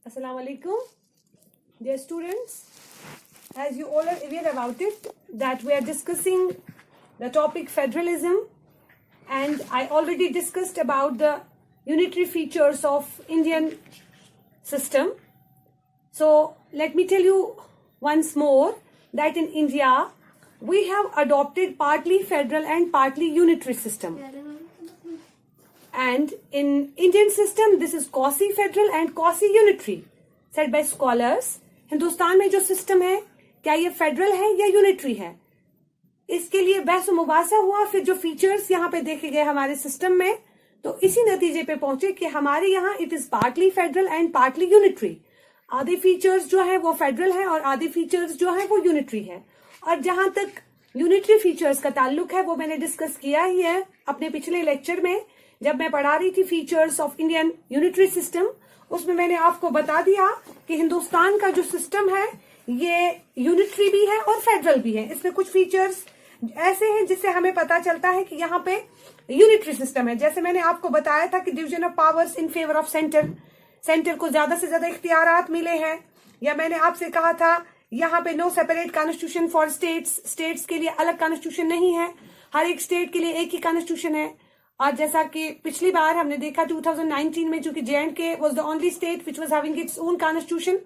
Assalamu alaikum, dear students. As you all are aware about it, that we are discussing the topic federalism, and I already discussed about the unitary features of Indian system. So let me tell you once more that in India we have adopted partly federal and partly unitary system. And in Indian system, this is quasi-federal and quasi-unitary, said by scholars. Hindustan में जो system है, क्या ये federal है या unitary है, इसके लिए बहस मुबासा हुआ। फिर जो फीचर्स यहाँ पे देखे गए हमारे सिस्टम में, तो इसी नतीजे पे पहुंचे कि हमारे यहाँ it is partly federal and partly unitary. आधे फीचर्स जो है वो फेडरल है और आधे फीचर्स जो है वो यूनिटरी है। और जहां तक यूनिटरी फीचर्स का ताल्लुक है वो मैंने डिस्कस किया ही है अपने पिछले लेक्चर में, जब मैं पढ़ा रही थी features of Indian unitary system. उसमें मैंने आपको बता दिया कि हिंदुस्तान का जो सिस्टम है ये यूनिटरी भी है और फेडरल भी है। इसमें कुछ फीचर्स ऐसे हैं जिससे हमें पता चलता है कि यहाँ पे यूनिटरी सिस्टम है। जैसे मैंने आपको बताया था कि division of powers in favour of centre को ज्यादा से ज्यादा इख्तियारात मिले हैं। या मैंने आपसे कहा था यहाँ पे no separate constitution for states के लिए अलग कॉन्स्टिट्यूशन नहीं है, हर एक स्टेट के लिए एक ही कॉन्स्टिट्यूशन है। और जैसा कि पिछली बार हमने देखा 2019 में, चूंकि J&K was the only state which was having its own constitution,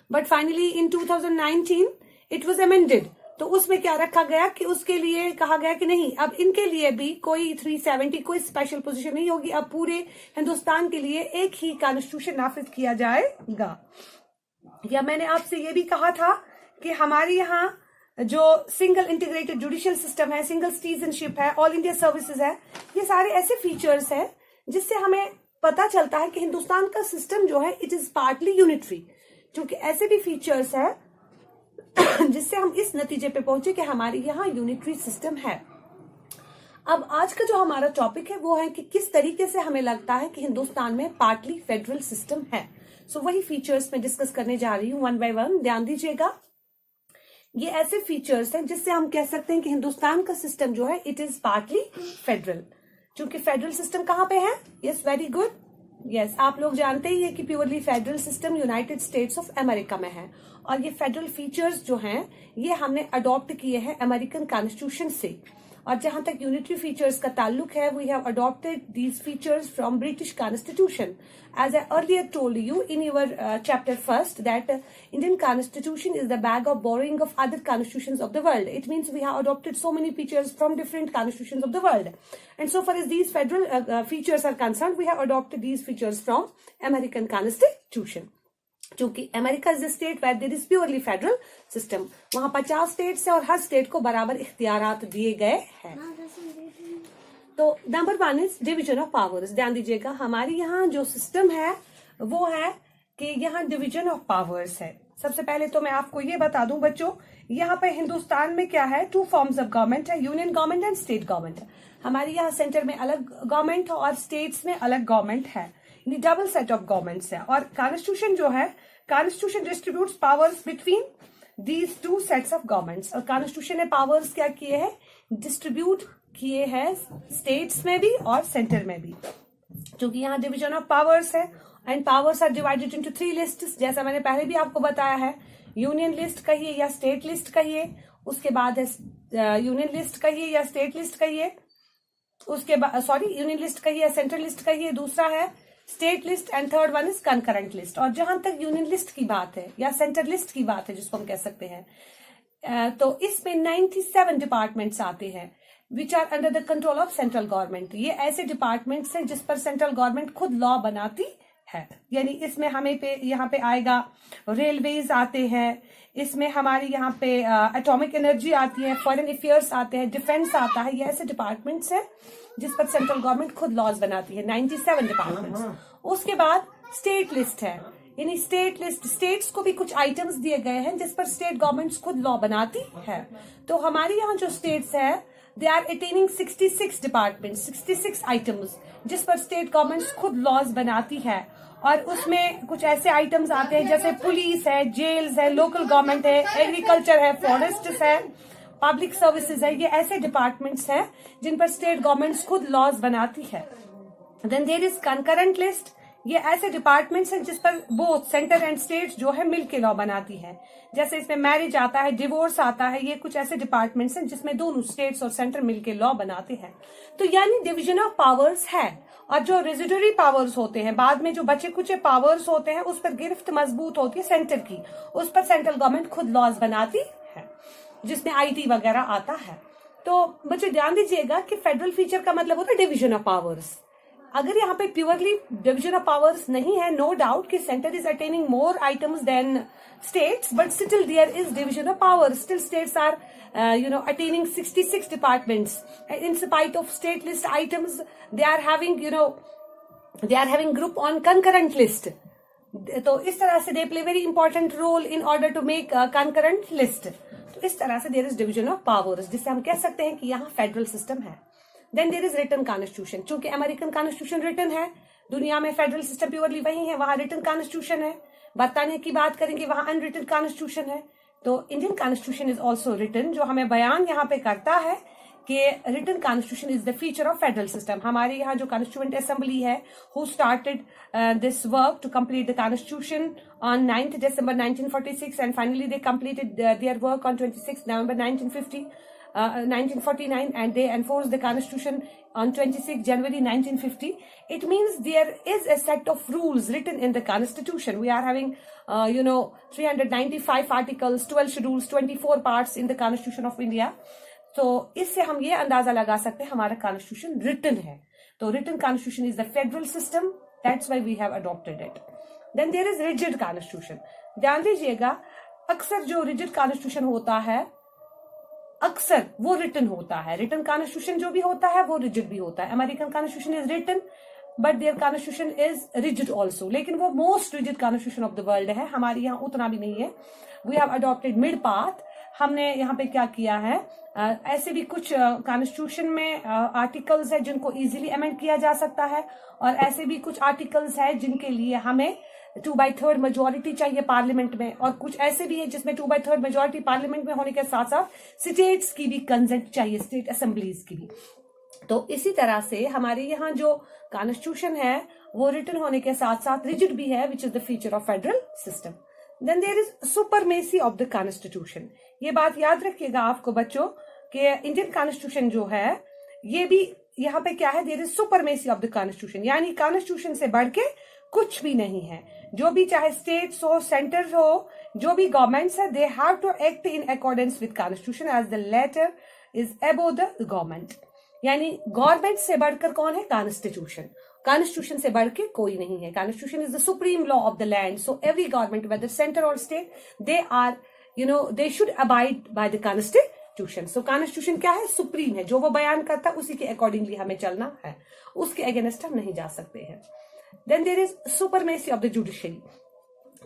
but finally in 2019 it was amended। तो उसमें क्या रखा गया कि उसके लिए कहा गया कि नहीं, अब इनके लिए भी कोई 370 कोई स्पेशल पोजीशन नहीं होगी, अब पूरे हिंदुस्तान के लिए एक ही कॉन्स्टिट्यूशन नाफिज किया जाएगा। या मैंने आपसे ये भी कहा था कि हमारे यहाँ जो सिंगल इंटीग्रेटेड जुडिशियल सिस्टम है, सिंगल सिटीजनशिप है, ऑल इंडिया सर्विसेज है, ये सारे ऐसे फीचर्स हैं जिससे हमें पता चलता है कि हिंदुस्तान का सिस्टम जो है इट इज पार्टली यूनिटरी। क्योंकि ऐसे भी फीचर्स है जिससे हम इस नतीजे पे पहुंचे कि हमारे यहाँ यूनिटरी सिस्टम है। अब आज का जो हमारा टॉपिक है वो है कि किस तरीके से हमें लगता है कि हिंदुस्तान में पार्टली फेडरल सिस्टम है। सो वही फीचर्स मैं डिस्कस करने जा रही हूँ वन बाय वन, ध्यान दीजिएगा। ये ऐसे फीचर्स हैं जिससे हम कह सकते हैं कि हिंदुस्तान का सिस्टम जो है इट इज पार्टली फेडरल। क्योंकि फेडरल सिस्टम कहाँ पे है? यस, वेरी गुड, यस, आप लोग जानते ही है कि purely federal system United states of America में है। और ये फेडरल फीचर्स जो हैं ये हमने अडॉप्ट किए हैं अमेरिकन कॉन्स्टिट्यूशन से। और जहां तक यूनिटरी फीचर्स का ताल्लुक है, we have adopted these features from British constitution. As I earlier told you in your chapter first that Indian constitution is the bag of borrowing of other constitutions of the world. It means we have adopted so many features from different constitutions of the world, and so far as these federal features are concerned, we have adopted these features from American Constitution। क्योंकि America is the state where there is purely federal system, वहां 50 states है और हर state को बराबर इख्तियारात दिए गए हैं। तो number 1 is division of powers. ध्यान दीजिएगा, हमारे यहाँ जो सिस्टम है वो है कि यहाँ डिवीजन ऑफ पावर्स है। सबसे पहले तो मैं आपको ये बता दूं बच्चों, यहाँ पे हिंदुस्तान में क्या है, 2 फॉर्म्स ऑफ गवर्नमेंट है, union government and state government. हमारे यहाँ सेंटर में अलग गवर्नमेंट है और स्टेट्स में अलग गवर्नमेंट है, डबल सेट ऑफ गवर्नमेंट्स है। और कॉन्स्टिट्यूशन जो है, constitution distributes powers between these 2 sets of governments. और कॉन्स्टिट्यूशन ने पावर्स क्या किए हैं, डिस्ट्रीब्यूट किए हैं स्टेट्स में भी और सेंटर में भी। क्योंकि यहाँ डिवीजन ऑफ पावर्स है and powers are divided into 3 lists, जैसा मैंने पहले भी आपको बताया है। यूनियन लिस्ट कहिए या स्टेट लिस्ट कहिए, उसके बाद है यूनियन लिस्ट कहिए या स्टेट लिस्ट कहिए, उसके बाद यूनियन लिस्ट कहिए या सेंट्रल लिस्ट कहिए, दूसरा है state list, and third one is concurrent list. और जहां तक यूनियन लिस्ट की बात है या सेंटर लिस्ट की बात है जिसको हम कह सकते हैं, तो इसमें 97 डिपार्टमेंट्स आते हैं which are under the control of central government. ये ऐसे डिपार्टमेंट्स हैं जिस पर सेंट्रल गवर्नमेंट खुद लॉ बनाती है। यानी इसमें हमें यहाँ पे आएगा रेलवेज आते हैं, इसमें हमारे यहाँ पे एटॉमिक एनर्जी आती है, फॉरेन अफेयर्स आते हैं, डिफेंस आता है। ये ऐसे डिपार्टमेंट्स हैं जिस पर सेंट्रल गवर्नमेंट खुद लॉज बनाती है, 97 डिपार्टमेंट्स। उसके बाद स्टेट लिस्ट है, यानी स्टेट लिस्ट, स्टेट्स को भी कुछ आइटम्स दिए गए हैं जिस पर स्टेट गवर्नमेंट्स खुद लॉ बनाती है। तो हमारे यहाँ जो स्टेट्स है they are attaining 66 department, 66 items जिस पर स्टेट गवर्नमेंट्स खुद लॉज बनाती है। और उसमें कुछ ऐसे आइटम्स आते हैं जैसे पुलिस है, जेल्स है, लोकल गवर्नमेंट है, एग्रीकल्चर है, फॉरेस्ट है, पब्लिक सर्विसेज है। ये ऐसे डिपार्टमेंट्स हैं जिन पर स्टेट गवर्नमेंट्स खुद लॉज बनाती है। Then there is concurrent list, ये ऐसे डिपार्टमेंट्स हैं जिस पर बोथ सेंटर एंड स्टेट जो है मिलके लॉ बनाती है। जैसे इसमें मैरिज आता है, डिवोर्स आता है, ये कुछ ऐसे डिपार्टमेंट्स हैं जिसमें दोनों स्टेट्स और सेंटर मिलके लॉ बनाते हैं। तो यानी डिवीजन ऑफ पावर्स है। और जो रेजिडरी पावर्स होते हैं, बाद में जो बचे कुछ पावर्स होते हैं, उस पर गिरफ्त मजबूत होती है सेंटर की, उस पर सेंट्रल गवर्नमेंट खुद लॉज बनाती है, जिसमें IT वगैरह आता है। तो बच्चे ध्यान दीजिएगा कि फेडरल फीचर का मतलब होता है डिवीजन ऑफ पावर्स। अगर यहाँ पे प्योरली डिवीजन ऑफ पावर्स नहीं है, नो डाउट कि centre is attaining more items than states, but still there is division of powers, still states are attaining 66 departments. In spite of state list items, they are having group on concurrent list. तो इस तरह से they play very important role in order to make a concurrent list. तो इस तरह से there is division of powers, जिससे हम कह सकते हैं कि यहाँ फेडरल सिस्टम है। Then there is written constitution. चूंकि अमेरिकन कॉन्स्टिट्यूशन रिटन है, दुनिया में फेडरल सिस्टम प्योरली वही है, वहां रिटन कॉन्स्टिट्यूशन है। बरतानिया की बात करेंगे, वहां अनरिटन कॉन्स्टिट्यूशन है। तो Indian constitution is also written, जो हमें बयान यहाँ पे करता है कि written constitution is the feature of federal system. हमारे यहाँ जो कॉन्स्टिट्यूएंट असेंबली है, who started this work to complete the constitution on 9th December 1946 and finally they completed their work on 26th November 1949 and they enforced the constitution on 26th January 1950. It means there is a set of rules written in the constitution. We are having 395 articles, 12 schedules, 24 parts in the constitution of India. तो इससे हम ये अंदाजा लगा सकते हैं हमारा constitution written है। तो written constitution is the federal system, that's why we have adopted it. Then there is rigid constitution. ध्यान दीजिएगा, अक्सर जो रिजिड कॉन्स्टिट्यूशन होता है, अक्सर वो रिटन होता है। रिटन कॉन्स्टिट्यूशन जो भी होता है वो रिजिड भी होता है। American constitution is written but there constitution is rigid also, लेकिन वो most rigid constitution of the world है। हमारे यहाँ उतना भी नहीं है। We have adopted mid path. हमने यहाँ पे क्या किया है, ऐसे भी कुछ कॉन्स्टिट्यूशन में आर्टिकल्स है जिनको इजीली अमेंड किया जा सकता है, और ऐसे भी कुछ आर्टिकल्स है जिनके लिए हमें 2/3 मेजोरिटी चाहिए पार्लियामेंट में, और कुछ ऐसे भी है जिसमें 2/3 मेजोरिटी पार्लियामेंट में होने के साथ साथ स्टेट्स की भी कंसेंट चाहिए, स्टेट असेंबलीज की भी। तो इसी तरह से हमारे यहाँ जो कॉन्स्टिट्यूशन है वो रिटन होने के साथ साथ रिजिड भी है, which is the feature of federal system. Then there is supremacy of the constitution. ये बात याद रखिएगा आपको बच्चों कि इंडियन कॉन्स्टिट्यूशन जो है ये भी यहाँ पे क्या है, there is supremacy of the constitution, यानी कॉन्स्टिट्यूशन से बढ़ के कुछ भी नहीं है। जो भी चाहे स्टेट्स हो, सेंटर हो, जो भी गवर्नमेंट्स है, they have to act in accordance with constitution as the letter is above the government. यानी गवर्नमेंट से बढ़कर कौन है, कॉन्स्टिट्यूशन। कॉन्स्टिट्यूशन से बढ़ के कोई नहीं है। Constitution is the supreme law of the land, so every government whether centre और state, they are they should abide by the constitution. So constitution क्या है, सुप्रीम है, जो वो बयान करता है उसी के अकॉर्डिंगली हमें चलना है, उसके अगेंस्ट हम नहीं जा सकते हैं। Then there is supremacy of the judiciary.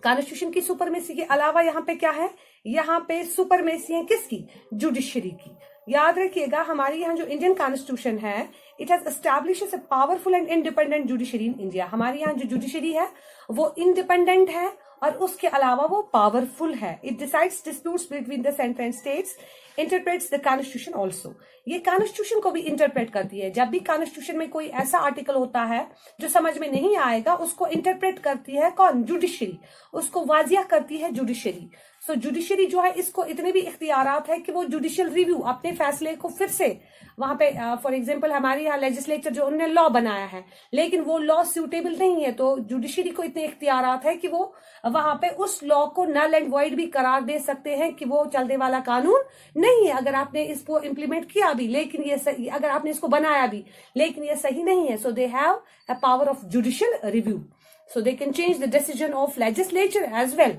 Constitution की सुपरमेसी के अलावा यहाँ पे क्या है, यहाँ पे सुपरमेसी है किसकी, जुडिशरी की। याद रखिएगा, हमारे यहाँ जो इंडियन कॉन्स्टिट्यूशन है, it has established a powerful and independent judiciary in India. हमारे यहाँ जो जुडिशरी है वो इंडिपेंडेंट है और उसके अलावा वो पावरफुल है। It decides disputes between the centre and states, interprets the constitution also. ये कॉन्स्टिट्यूशन को भी इंटरप्रेट करती है। जब भी कॉन्स्टिट्यूशन में कोई ऐसा आर्टिकल होता है जो समझ में नहीं आएगा, उसको इंटरप्रेट करती है कौन, जुडिशरी, उसको वाजिया करती है जुडिशरी। सो जुडिशरी जो है, इसको इतने भी इख्तियारात है कि वो जुडिशियल रिव्यू अपने फैसले को फिर से वहां पे, फॉर एग्जांपल हमारे यहाँ लेजिस्लेचर जो उन्होंने लॉ बनाया है, लेकिन वो लॉ सूटेबल नहीं है, तो जुडिशरी को इतने इख्तियारात है कि वो वहां पे उस लॉ को नल एंड वॉइड भी करार दे सकते हैं कि वो चलने वाला कानून नहीं है, अगर आपने इसको इम्प्लीमेंट किया भी, लेकिन ये सही, अगर आपने इसको बनाया भी लेकिन ये सही नहीं है। So they have a power of judicial review, so they can change the decision of legislature as well.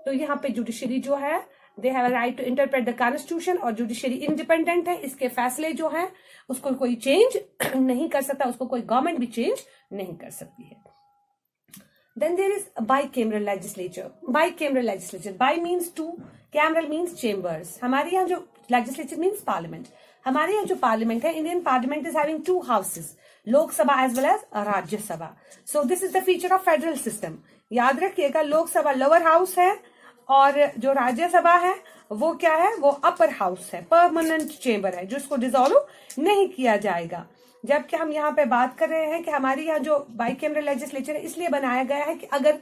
तो यहाँ पे जुडिशरी जो है, they have a right to interpret the constitution, और जुडिशरी इंडिपेंडेंट है, इसके फैसले जो है उसको कोई चेंज नहीं कर सकता, उसको कोई गवर्नमेंट भी चेंज नहीं कर सकती है। Then there is bicameral legislature. Bicameral legislature. Bi means two, cameral means chambers. हमारे यहाँ जो legislature means parliament. हमारे यहाँ जो parliament है, Indian parliament is having two houses, लोक सभा as well as राज्य सभा. So this is the feature of federal system. याद रखिएगा, लोक सभा lower house है और जो राज्य सभा है वो क्या है, वो अपर हाउस है, परमानेंट चेंबर है, जो इसको डिसॉल्व नहीं किया जाएगा। जबकि हम यहाँ पे बात कर रहे हैं कि हमारे यहाँ जो बाइकैमरल लेजिस्लेचर है इसलिए बनाया गया है कि अगर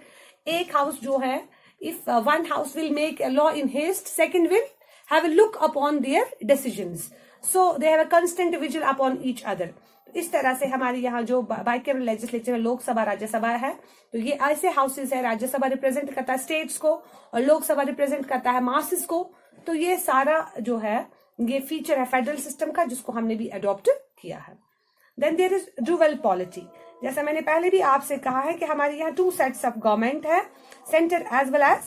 एक हाउस जो है, if one house will make a law in haste, second will have a look upon their decisions, so they have a constant vigil upon each other. इस तरह से हमारे यहाँ जो बाइकैमरल लेजिस्लेचर, लोकसभा राज्यसभा है, तो ये ऐसे हाउसेस है, राज्यसभा रिप्रेजेंट करता है स्टेट्स को और लोकसभा रिप्रेजेंट करता है मासेस को। तो ये सारा जो है ये फीचर है फेडरल सिस्टम का जिसको हमने भी अडॉप्ट किया है। Then there is dual polity. जैसा मैंने पहले भी आपसे कहा है कि हमारे यहाँ 2 सेट्स ऑफ गवर्नमेंट है, centre as well as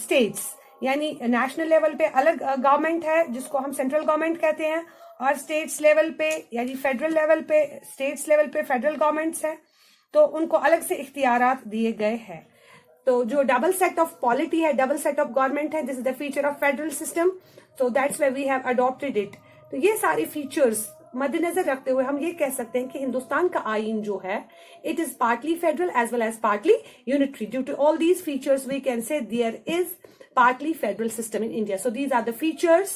states, यानी नेशनल लेवल पे अलग गवर्नमेंट है जिसको हम सेंट्रल गवर्नमेंट कहते हैं, और स्टेट्स लेवल पे यानी फेडरल लेवल पे, स्टेट्स लेवल पे फेडरल गवर्नमेंट्स हैं, तो उनको अलग से इख्तियारात दिए गए हैं। तो जो डबल सेट ऑफ पॉलिटी है, डबल सेट ऑफ गवर्नमेंट है, this is the feature of federal system, so that's why we have adopted it. तो ये सारे फीचर्स मद्देनजर रखते हुए हम ये कह सकते हैं कि हिंदुस्तान का आईन जो है, it is partly federal as well as partly unitary. Due to all these features we can say there is partly federal system in India. So these are the features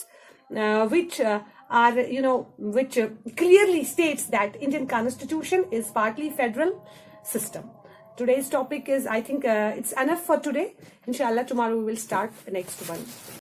which clearly states that Indian Constitution is partly federal system. Today's topic is, I think, it's enough for today. Inshallah, tomorrow we will start the next one.